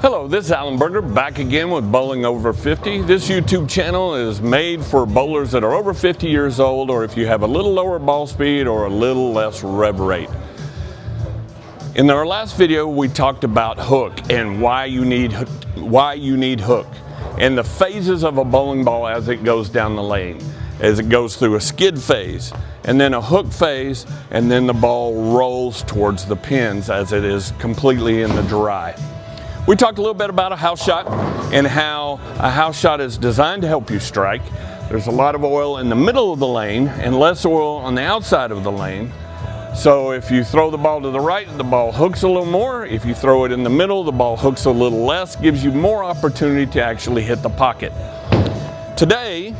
Hello, this is Alan Berger back again with Bowling Over 50. This YouTube channel is made for bowlers that are over 50 years old, or if you have a little lower ball speed or a little less rev rate. In our last video, we talked about hook and why you need hook and the phases of a bowling ball as it goes down the lane, as it goes through a skid phase and then a hook phase, and then the ball rolls towards the pins as it is completely in the dry. We talked a little bit about a house shot and how a house shot is designed to help you strike. There's a lot of oil in the middle of the lane and less oil on the outside of the lane. So if you throw the ball to the right, the ball hooks a little more. If you throw it in the middle, the ball hooks a little less, gives you more opportunity to actually hit the pocket. Today,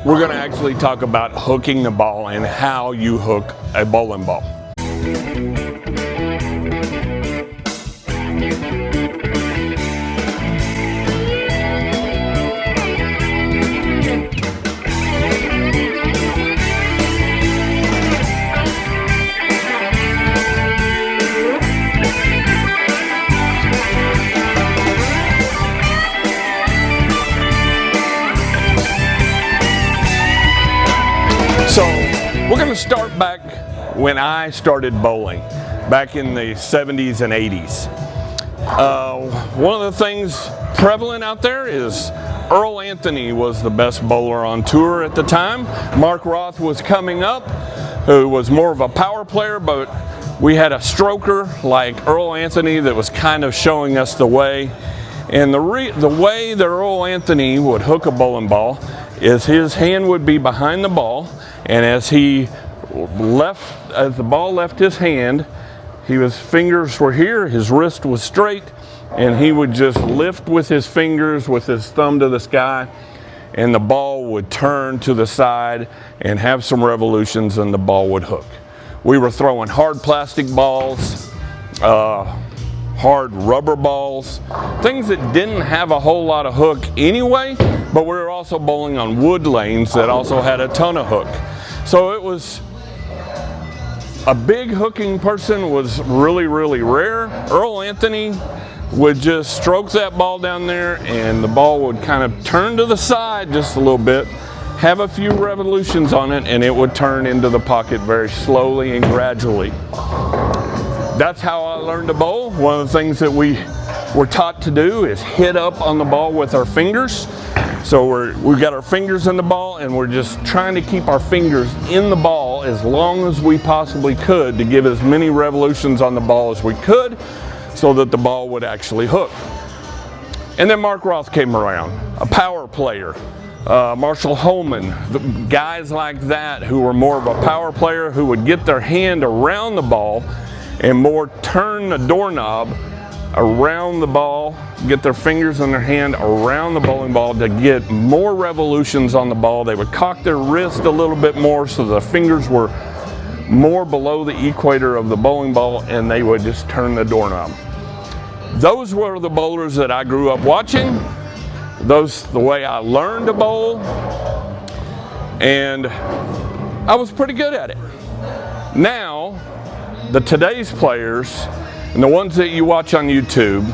we're going to actually talk about hooking the ball and how you hook a bowling ball. So we're going to start back when I started bowling, back in the 70s and 80s. One of the things prevalent out there is Earl Anthony was the best bowler on tour at the time. Mark Roth was coming up, who was more of a power player, but we had a stroker like Earl Anthony that was kind of showing us the way. And the way that Earl Anthony would hook a bowling ball is his hand would be behind the ball, and as the ball left his hand, his fingers were here, his wrist was straight, and he would just lift with his fingers, with his thumb to the sky, and the ball would turn to the side and have some revolutions, and the ball would hook. We were throwing hard plastic balls, hard rubber balls, things that didn't have a whole lot of hook anyway, but we were also bowling on wood lanes that also had a ton of hook. So it was a big hooking person was really, really rare. Earl Anthony would just stroke that ball down there, and the ball would kind of turn to the side just a little bit, have a few revolutions on it, and it would turn into the pocket very slowly and gradually. That's how I learned to bowl. One of the things that we were taught to do is hit up on the ball with our fingers. So we've got our fingers in the ball, and we're just trying to keep our fingers in the ball as long as we possibly could to give as many revolutions on the ball as we could so that the ball would actually hook. And then Mark Roth came around, a power player. Marshall Holman, guys like that who were more of a power player who would get their hand around the ball and more turn the doorknob around the ball, get their fingers in their hand around the bowling ball to get more revolutions on the ball. They would cock their wrist a little bit more so the fingers were more below the equator of the bowling ball, and they would just turn the doorknob. Those were the bowlers that I grew up watching. The way I learned to bowl, and I was pretty good at it. Now, today's players, and the ones that you watch on YouTube,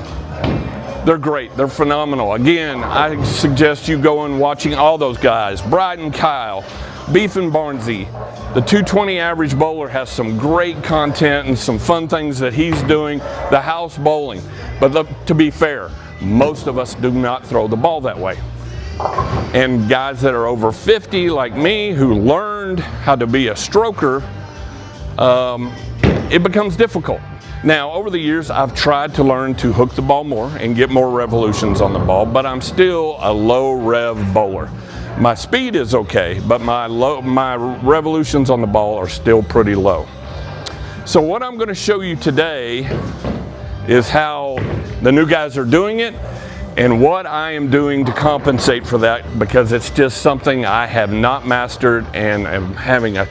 they're great, they're phenomenal. Again, I suggest you go and watching all those guys. Bryden Kyle, Beefin Barnsey. The 220 average bowler has some great content and some fun things that he's doing, the house bowling. But to be fair, most of us do not throw the ball that way. And guys that are over 50 like me who learned how to be a stroker, it becomes difficult. Now, over the years, I've tried to learn to hook the ball more and get more revolutions on the ball, but I'm still a low rev bowler. My speed is okay, but my revolutions on the ball are still pretty low. So what I'm going to show you today is how the new guys are doing it and what I am doing to compensate for that, because it's just something I have not mastered and am having a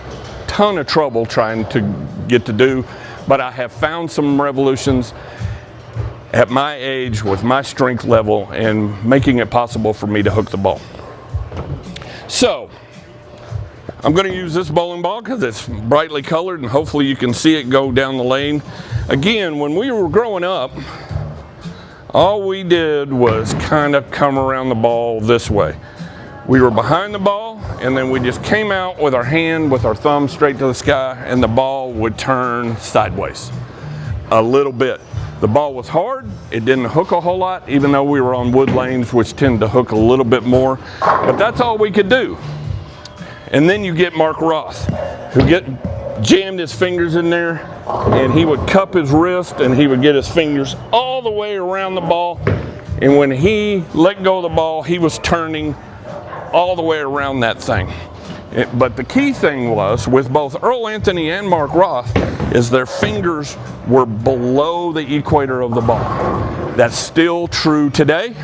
ton of trouble trying to get to do. But I have found some revolutions at my age with my strength level and making it possible for me to hook the ball. So I'm going to use this bowling ball because it's brightly colored and hopefully you can see it go down the lane. Again, when we were growing up, all we did was kind of come around the ball this way. We were behind the ball, and then we just came out with our hand, with our thumb straight to the sky, and the ball would turn sideways a little bit. The ball was hard, it didn't hook a whole lot, even though we were on wood lanes, which tend to hook a little bit more, but that's all we could do. And then you get Mark Roth, who jammed his fingers in there, and he would cup his wrist, and he would get his fingers all the way around the ball, and when he let go of the ball, he was turning all the way around that thing. But the key thing was, with both Earl Anthony and Mark Roth, is their fingers were below the equator of the ball. That's still true today,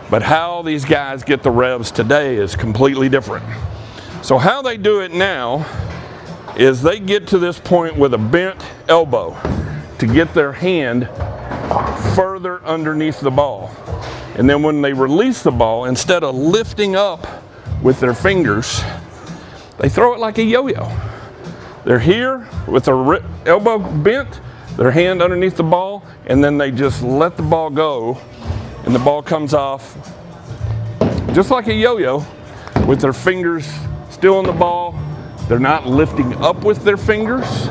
but how these guys get the revs today is completely different. So how they do it now is they get to this point with a bent elbow to get their hand further underneath the ball. And then when they release the ball, instead of lifting up with their fingers, they throw it like a yo-yo. They're here with their elbow bent, their hand underneath the ball, and then they just let the ball go, and the ball comes off just like a yo-yo with their fingers still on the ball. They're not lifting up with their fingers.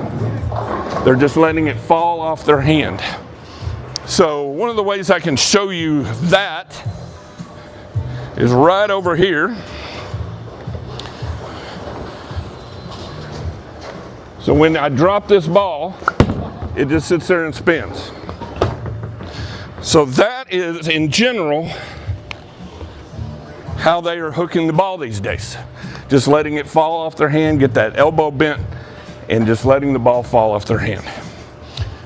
They're just letting it fall off their hand. So one of the ways I can show you that is right over here. So when I drop this ball, it just sits there and spins. So that is, in general, how they are hooking the ball these days. Just letting it fall off their hand, get that elbow bent, and just letting the ball fall off their hand.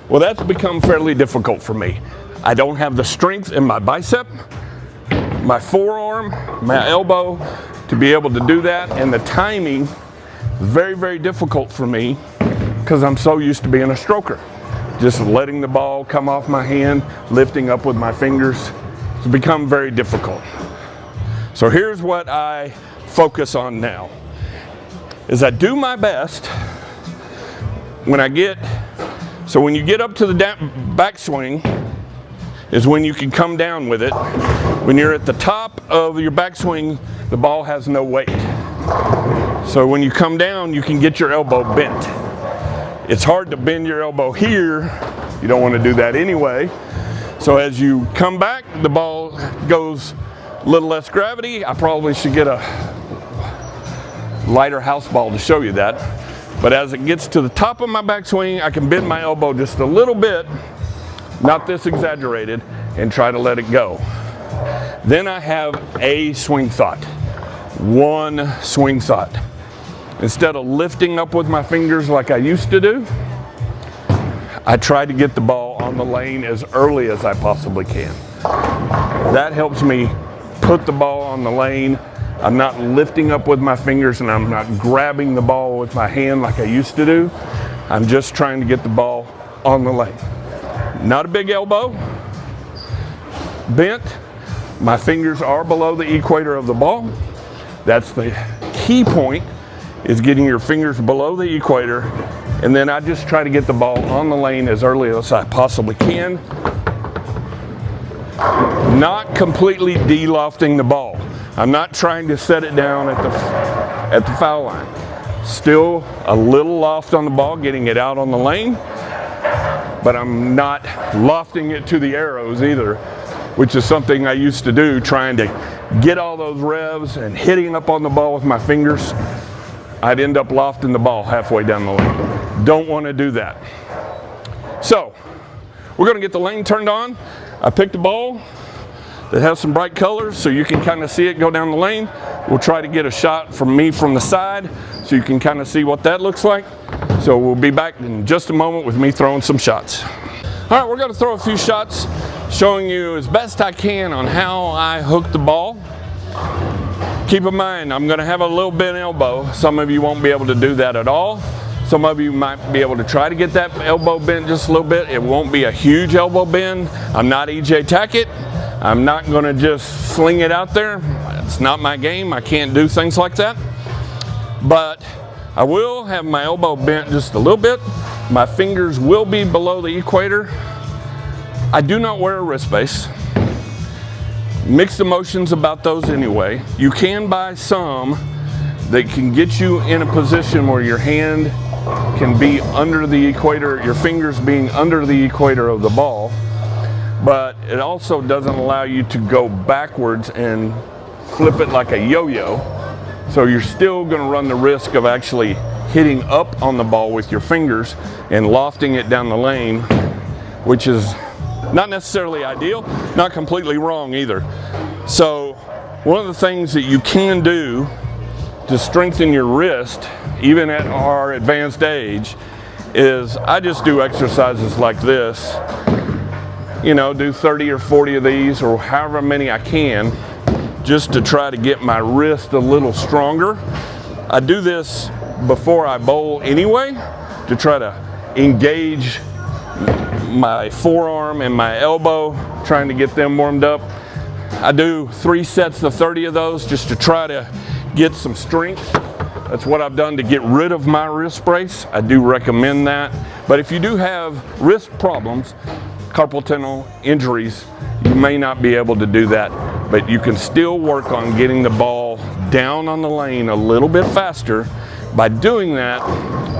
Well, that's become fairly difficult for me. I don't have the strength in my bicep, my forearm, my elbow to be able to do that, and the timing, very, very difficult for me because I'm so used to being a stroker. Just letting the ball come off my hand, lifting up with my fingers, it's become very difficult. So here's what I focus on now, is I do my best when you get up to the backswing is when you can come down with it. When you're at the top of your backswing, the ball has no weight. So when you come down, you can get your elbow bent. It's hard to bend your elbow here. You don't want to do that anyway. So as you come back, the ball goes a little less gravity. I probably should get a lighter house ball to show you that. But as it gets to the top of my backswing, I can bend my elbow just a little bit, not this exaggerated, and try to let it go. Then I have a swing thought, one swing thought. Instead of lifting up with my fingers like I used to do, I try to get the ball on the lane as early as I possibly can. That helps me put the ball on the lane. I'm not lifting up with my fingers, and I'm not grabbing the ball with my hand like I used to do. I'm just trying to get the ball on the lane. Not a big elbow, bent. My fingers are below the equator of the ball. That's the key point, is getting your fingers below the equator, and then I just try to get the ball on the lane as early as I possibly can. Not completely de-lofting the ball. I'm not trying to set it down at the foul line. Still a little loft on the ball, getting it out on the lane, but I'm not lofting it to the arrows either, which is something I used to do, trying to get all those revs and hitting up on the ball with my fingers. I'd end up lofting the ball halfway down the lane. Don't want to do that. So we're going to get the lane turned on. I picked a ball that has some bright colors so you can kind of see it go down the lane. We'll try to get a shot from me from the side so you can kind of see what that looks like. So we'll be back in just a moment with me throwing some shots. All right, we're going to throw a few shots showing you as best I can on how I hook the ball. Keep in mind, I'm going to have a little bent elbow. Some of you won't be able to do that at all. Some of you might be able to try to get that elbow bent just a little bit. It won't be a huge elbow bend. I'm not EJ Tackett. I'm not going to just sling it out there. It's not my game. I can't do things like that. But I will have my elbow bent just a little bit. My fingers will be below the equator. I do not wear a wrist base. Mixed emotions about those anyway. You can buy some that can get you in a position where your hand can be under the equator, your fingers being under the equator of the ball, but it also doesn't allow you to go backwards and flip it like a yo-yo. So you're still going to run the risk of actually hitting up on the ball with your fingers and lofting it down the lane, which is not necessarily ideal, not completely wrong either. So one of the things that you can do to strengthen your wrist, even at our advanced age, is I just do exercises like this. You know, do 30 or 40 of these or however many I can, just to try to get my wrist a little stronger. I do this before I bowl anyway, to try to engage my forearm and my elbow, trying to get them warmed up. I do 3 sets of 30 of those just to try to get some strength. That's what I've done to get rid of my wrist brace. I do recommend that. But if you do have wrist problems, carpal tunnel injuries, you may not be able to do that, but you can still work on getting the ball down on the lane a little bit faster. By doing that,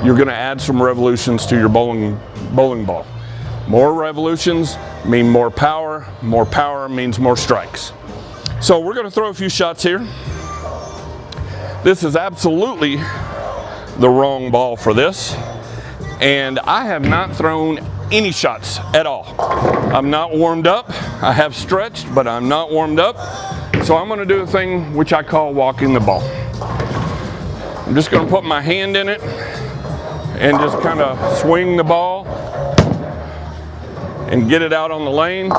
you're going to add some revolutions to your bowling ball. More revolutions mean more power means more strikes. So we're going to throw a few shots here. This is absolutely the wrong ball for this, and I have not thrown any shots at all. I'm not warmed up. I have stretched, but I'm not warmed up. So I'm going to do a thing which I call walking the ball. I'm just going to put my hand in it and just kind of swing the ball and get it out on the lane.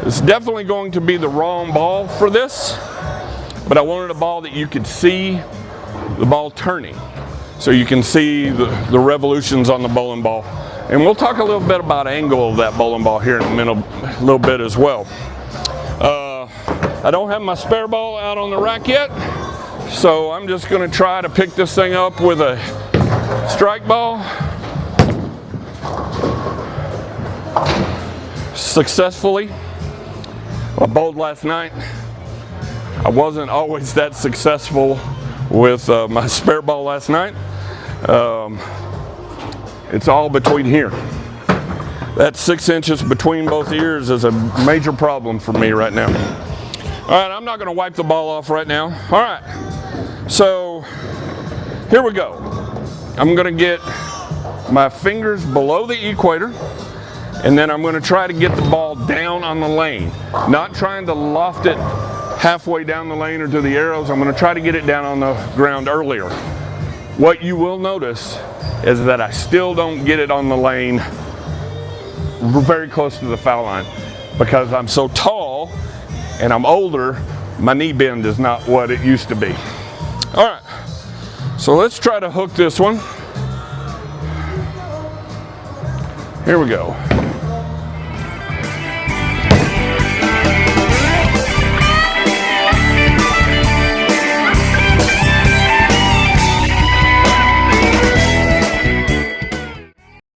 It's definitely going to be the wrong ball for this, but I wanted a ball that you could see the ball turning, so you can see the revolutions on the bowling ball. And we'll talk a little bit about angle of that bowling ball here in a little bit as well. I don't have my spare ball out on the rack yet, so I'm just going to try to pick this thing up with a strike ball. Successfully. I bowled last night. I wasn't always that successful with my spare ball last night. It's all between here. That 6 inches between both ears is a major problem for me right now. All right, I'm not going to wipe the ball off right now. All right, so here we go. I'm going to get my fingers below the equator, and then I'm going to try to get the ball down on the lane. Not trying to loft it halfway down the lane or to the arrows. I'm going to try to get it down on the ground earlier. What you will notice is that I still don't get it on the lane very close to the foul line, because I'm so tall and I'm older. My knee bend is not what it used to be. All right, so let's try to hook this one. Here we go.